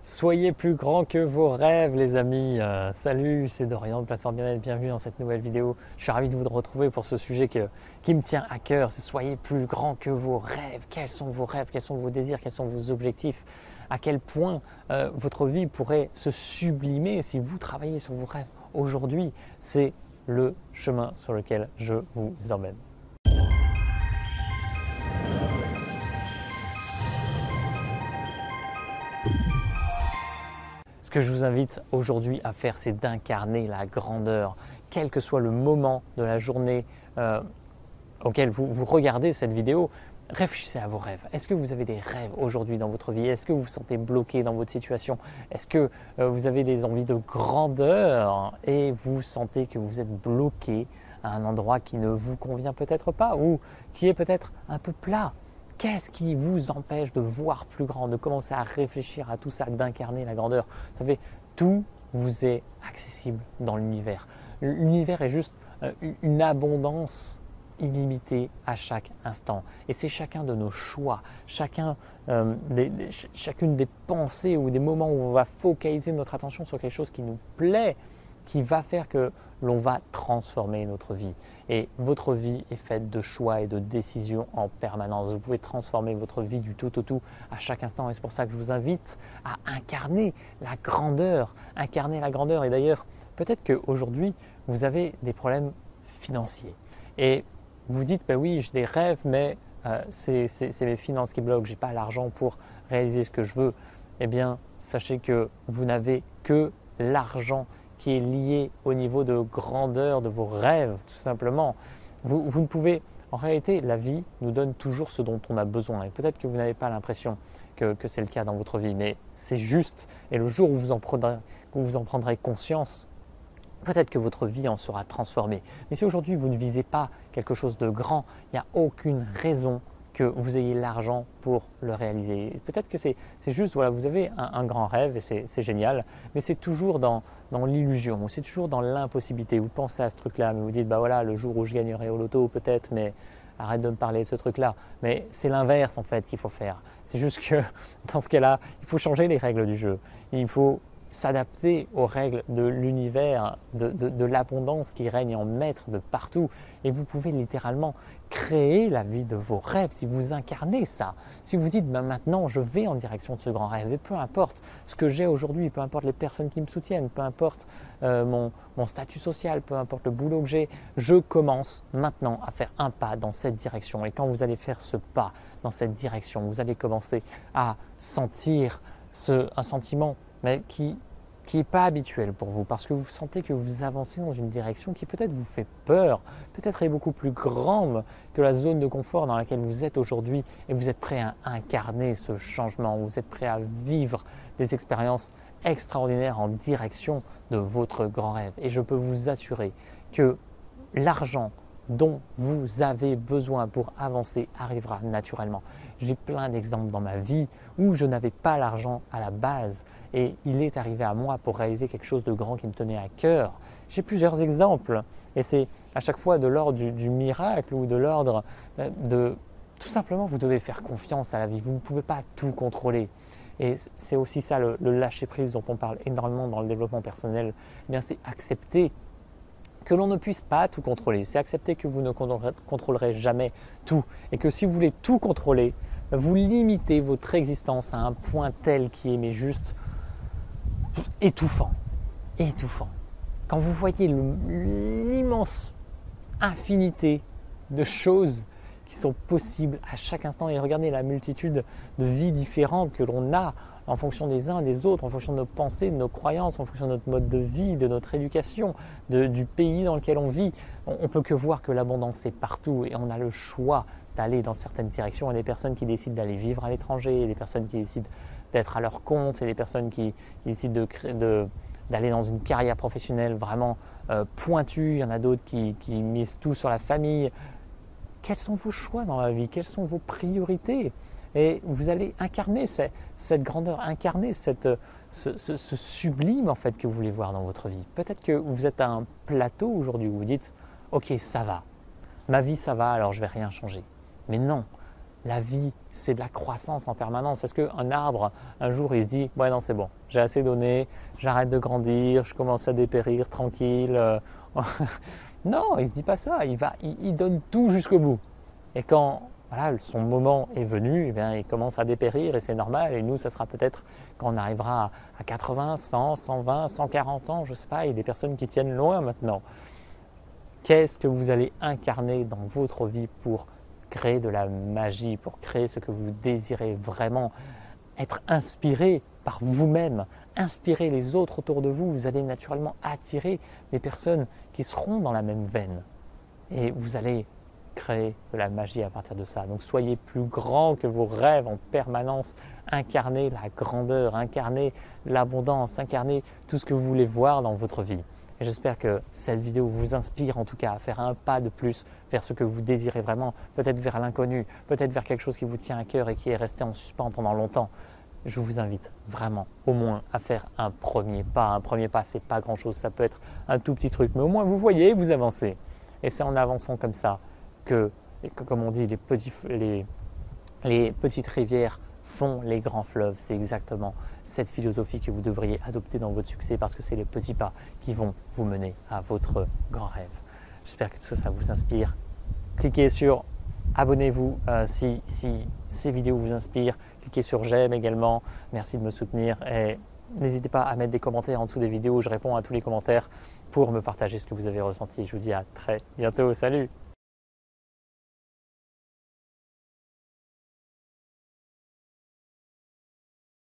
Soyez plus grand que vos rêves, les amis. Salut, c'est Dorian de Plateforme Bien-être. Bienvenue dans cette nouvelle vidéo. Je suis ravi de vous retrouver pour ce sujet qui me tient à cœur. C'est soyez plus grand que vos rêves. Quels sont vos rêves? Quels sont vos désirs? Quels sont vos objectifs? À quel point votre vie pourrait se sublimer si vous travaillez sur vos rêves aujourd'hui? C'est le chemin sur lequel je vous emmène. Ce que je vous invite aujourd'hui à faire, c'est d'incarner la grandeur, quel que soit le moment de la journée auquel vous regardez cette vidéo. Réfléchissez à vos rêves. Est-ce que vous avez des rêves aujourd'hui dans votre vie? Est-ce que vous vous sentez bloqué dans votre situation? Est-ce que vous avez des envies de grandeur et vous sentez que vous êtes bloqué à un endroit qui ne vous convient peut-être pas ou qui est peut-être un peu plat? Qu'est-ce qui vous empêche de voir plus grand, de commencer à réfléchir à tout ça, d'incarner la grandeur? Vous savez, tout vous est accessible dans l'univers. L'univers est juste une abondance illimitée à chaque instant. Et c'est chacun de nos choix, chacune des pensées ou des moments où on va focaliser notre attention sur quelque chose qui nous plaît, qui va faire que l'on va transformer notre vie. Et votre vie est faite de choix et de décisions en permanence. Vous pouvez transformer votre vie du tout au tout à chaque instant. Et c'est pour ça que je vous invite à incarner la grandeur. Incarner la grandeur. Et d'ailleurs, peut-être qu'aujourd'hui, vous avez des problèmes financiers. Et vous dites, ben oui, j'ai des rêves, mais c'est mes finances qui bloquent. Je n'ai pas l'argent pour réaliser ce que je veux. Eh bien, sachez que vous n'avez que l'argent qui est lié au niveau de grandeur de vos rêves, tout simplement. Vous ne pouvez, en réalité, la vie nous donne toujours ce dont on a besoin. Et peut-être que vous n'avez pas l'impression que c'est le cas dans votre vie, mais c'est juste. Et le jour où vous en prendrez conscience, peut-être que votre vie en sera transformée. Mais si aujourd'hui vous ne visez pas quelque chose de grand, il n'y a aucune raison que vous ayez l'argent pour le réaliser. Peut-être que c'est juste, voilà, vous avez un grand rêve et c'est génial, mais c'est toujours dans l'illusion, ou c'est toujours dans l'impossibilité. Vous pensez à ce truc-là, mais vous dites, bah voilà, le jour où je gagnerai au loto, peut-être, mais arrête de me parler de ce truc-là. Mais c'est l'inverse en fait qu'il faut faire. C'est juste que dans ce cas-là, il faut changer les règles du jeu. Il faut s'adapter aux règles de l'univers, de l'abondance qui règne en maître de partout. Et vous pouvez littéralement créer la vie de vos rêves si vous incarnez ça. Si vous dites, ben maintenant je vais en direction de ce grand rêve, et peu importe ce que j'ai aujourd'hui, peu importe les personnes qui me soutiennent, peu importe mon statut social, peu importe le boulot que j'ai, je commence maintenant à faire un pas dans cette direction. Et quand vous allez faire ce pas dans cette direction, vous allez commencer à sentir un sentiment mais qui n'est pas habituel pour vous, parce que vous sentez que vous avancez dans une direction qui peut-être vous fait peur, peut-être est beaucoup plus grande que la zone de confort dans laquelle vous êtes aujourd'hui, et vous êtes prêt à incarner ce changement, vous êtes prêt à vivre des expériences extraordinaires en direction de votre grand rêve. Et je peux vous assurer que l'argent dont vous avez besoin pour avancer arrivera naturellement. J'ai plein d'exemples dans ma vie où je n'avais pas l'argent à la base et il est arrivé à moi pour réaliser quelque chose de grand qui me tenait à cœur. J'ai plusieurs exemples et c'est à chaque fois de l'ordre du miracle ou de l'ordre de… Tout simplement, vous devez faire confiance à la vie. Vous ne pouvez pas tout contrôler. Et c'est aussi ça le lâcher-prise dont on parle énormément dans le développement personnel. Eh bien, c'est accepter que l'on ne puisse pas tout contrôler. C'est accepter que vous ne contrôlerez jamais tout et que si vous voulez tout contrôler, vous limitez votre existence à un point tel qui est mais juste étouffant. Étouffant. Quand vous voyez l'immense infinité de choses qui sont possibles à chaque instant et regardez la multitude de vies différentes que l'on a en fonction des uns et des autres, en fonction de nos pensées, de nos croyances, en fonction de notre mode de vie, de notre éducation, du pays dans lequel on vit. On ne peut que voir que l'abondance est partout et on a le choix d'aller dans certaines directions. Il y a des personnes qui décident d'aller vivre à l'étranger, il y a des personnes qui décident d'être à leur compte, il y a des personnes qui décident d'aller dans une carrière professionnelle vraiment pointue, il y en a d'autres qui misent tout sur la famille. Quels sont vos choix dans la vie? Quelles sont vos priorités? Et vous allez incarner cette grandeur, incarner ce sublime en fait que vous voulez voir dans votre vie. Peut-être que vous êtes à un plateau aujourd'hui où vous dites « Ok, ça va, ma vie ça va, alors je ne vais rien changer ». Mais non, La vie, c'est de la croissance en permanence. Est-ce qu'un arbre, un jour, il se dit « Ouais, non, c'est bon, j'ai assez donné, j'arrête de grandir, je commence à dépérir, tranquille. Non, il ne se dit pas ça. Il donne tout jusqu'au bout. Et quand voilà, son moment est venu, eh bien, il commence à dépérir et c'est normal. Et nous, ça sera peut-être quand on arrivera à 80, 100, 120, 140 ans, je ne sais pas, il y a des personnes qui tiennent loin maintenant. Qu'est-ce que vous allez incarner dans votre vie pour créer de la magie, pour créer ce que vous désirez vraiment, être inspiré par vous-même, inspirer les autres autour de vous, vous allez naturellement attirer des personnes qui seront dans la même veine et vous allez créer de la magie à partir de ça. Donc soyez plus grand que vos rêves en permanence, incarnez la grandeur, incarnez l'abondance, incarnez tout ce que vous voulez voir dans votre vie. Et j'espère que cette vidéo vous inspire en tout cas à faire un pas de plus vers ce que vous désirez vraiment, peut-être vers l'inconnu, peut-être vers quelque chose qui vous tient à cœur et qui est resté en suspens pendant longtemps. Je vous invite vraiment au moins à faire un premier pas. Un premier pas, ce n'est pas grand-chose, ça peut être un tout petit truc, mais au moins vous voyez, vous avancez. Et c'est en avançant comme ça que comme on dit, les petites rivières font les grands fleuves. C'est exactement cette philosophie que vous devriez adopter dans votre succès parce que c'est les petits pas qui vont vous mener à votre grand rêve. J'espère que tout ça, ça vous inspire. Cliquez sur abonnez-vous si ces vidéos vous inspirent. Cliquez sur j'aime également. Merci de me soutenir et n'hésitez pas à mettre des commentaires en dessous des vidéos. Je réponds à tous les commentaires pour me partager ce que vous avez ressenti. Je vous dis à très bientôt. Salut!